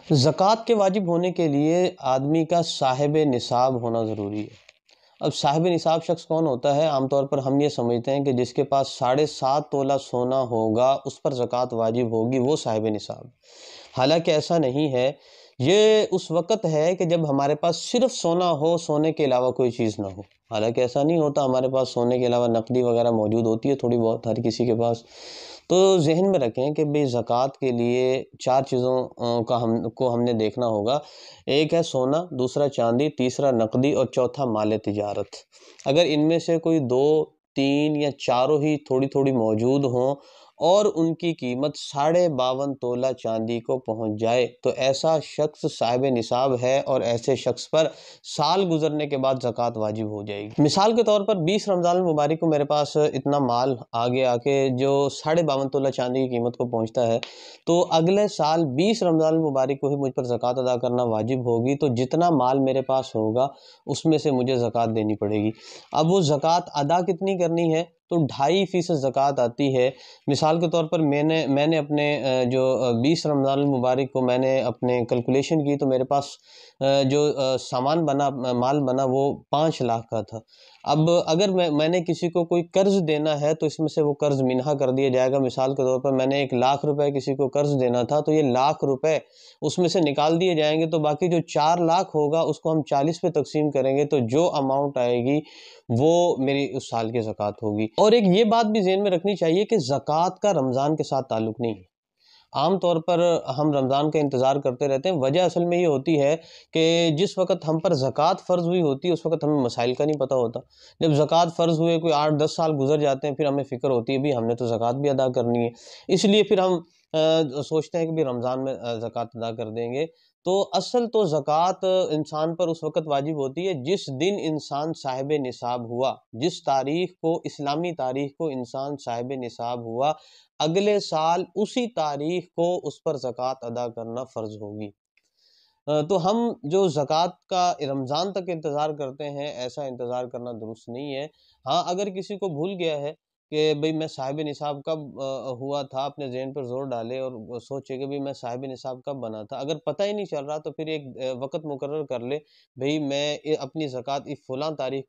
ज़कात के वाजिब होने के लिए आदमी का साहिब निसाब होना ज़रूरी है। अब साहिब निसाब शख्स कौन होता है? आमतौर पर हम ये समझते हैं कि जिसके पास 7.5 तोला सोना होगा, उस पर ज़कात वाजिब होगी, वो साहिब निसाब। हालाँकि ऐसा नहीं है। ये उस वक़्त है कि जब हमारे पास सिर्फ़ सोना हो, सोने के अलावा कोई चीज़ ना हो। हालाँकि ऐसा नहीं होता, हमारे पास सोने के अलावा नकदी वग़ैरह मौजूद होती है थोड़ी बहुत हर किसी के पास। तो ज़हन में रखें कि भई ज़कात के लिए 4 चीज़ों का हमने देखना होगा। एक है सोना, दूसरा चाँदी, तीसरा नकदी और चौथा माल तिजारत। अगर इनमें से कोई 2, 3 या चारों ही थोड़ी-थोड़ी मौजूद हों और उनकी कीमत 52.5 तोला चांदी को पहुंच जाए, तो ऐसा शख्स साहिब निसाब है और ऐसे शख्स पर साल गुजरने के बाद ज़कात वाजिब हो जाएगी। मिसाल के तौर पर 20 रमज़ान मुबारक को मेरे पास इतना माल आ गया कि जो 52.5 तोला चांदी की कीमत को पहुंचता है, तो अगले साल 20 रमज़ान मुबारक को ही मुझ पर ज़कात अदा करना वाजिब होगी। तो जितना माल मेरे पास होगा, उसमें से मुझे ज़कात देनी पड़ेगी। अब वो ज़कात अदा कितनी करनी है? तो 2.5% ज़कात आती है। मिसाल के तौर पर मैंने अपने 20 रमज़ान मुबारक को मैंने अपने कैलकुलेशन की, तो मेरे पास सामान बना, माल बना, वो 5 लाख का था। अब अगर मैंने किसी को कोई कर्ज़ देना है, तो इसमें से वो कर्ज़ मिन्हा कर दिया जाएगा। मिसाल के तौर पर मैंने 1 लाख रुपए किसी को कर्ज़ देना था, तो ये लाख रुपए उसमें से निकाल दिए जाएँगे। तो बाकी जो 4 लाख होगा, उसको हम 40 पे तक़सीम करेंगे, तो जो अमाउंट आएगी वो मेरी उस साल की ज़कात होगी। और एक ये बात भी ज़हन में रखनी चाहिए कि ज़कात का रमज़ान के साथ ताल्लुक नहीं है। आम तौर पर हम रमज़ान का इंतज़ार करते रहते हैं। वजह असल में ये होती है कि जिस वक़्त हम पर ज़कात फ़र्ज़ हुई होती है, उस वक़्त हमें मसाइल का नहीं पता होता। जब ज़कात फ़र्ज़ हुए कोई 8-10 साल गुज़र जाते हैं, फिर हमें फ़िक्र होती है, भई हमने तो ज़कात भी अदा करनी है। इसलिए फिर हम सोचते हैं कि भई रमज़ान में ज़कात अदा कर देंगे। तो असल तो ज़कात इंसान पर उस वक़्त वाजिब होती है जिस दिन इंसान साहिब निसाब हुआ। जिस तारीख़ को, इस्लामी तारीख़ को इंसान साहिब निसाब हुआ, अगले साल उसी तारीख़ को उस पर ज़कात अदा करना फ़र्ज़ होगी। तो हम जो ज़कात का रमज़ान तक इंतज़ार करते हैं, ऐसा इंतज़ार करना दुरुस्त नहीं है। हाँ, अगर किसी को भूल गया है कि भई मैं साहिब निसाब कब हुआ था, अपने ज़हन पर ज़ोर डाले और वो सोचे कि भई मैं साहिब निसाब कब बना था। अगर पता ही नहीं चल रहा, तो फिर एक वक़्त मुकर्रर कर ले, भई मैं अपनी ज़कात इस फ़लाँ तारीख़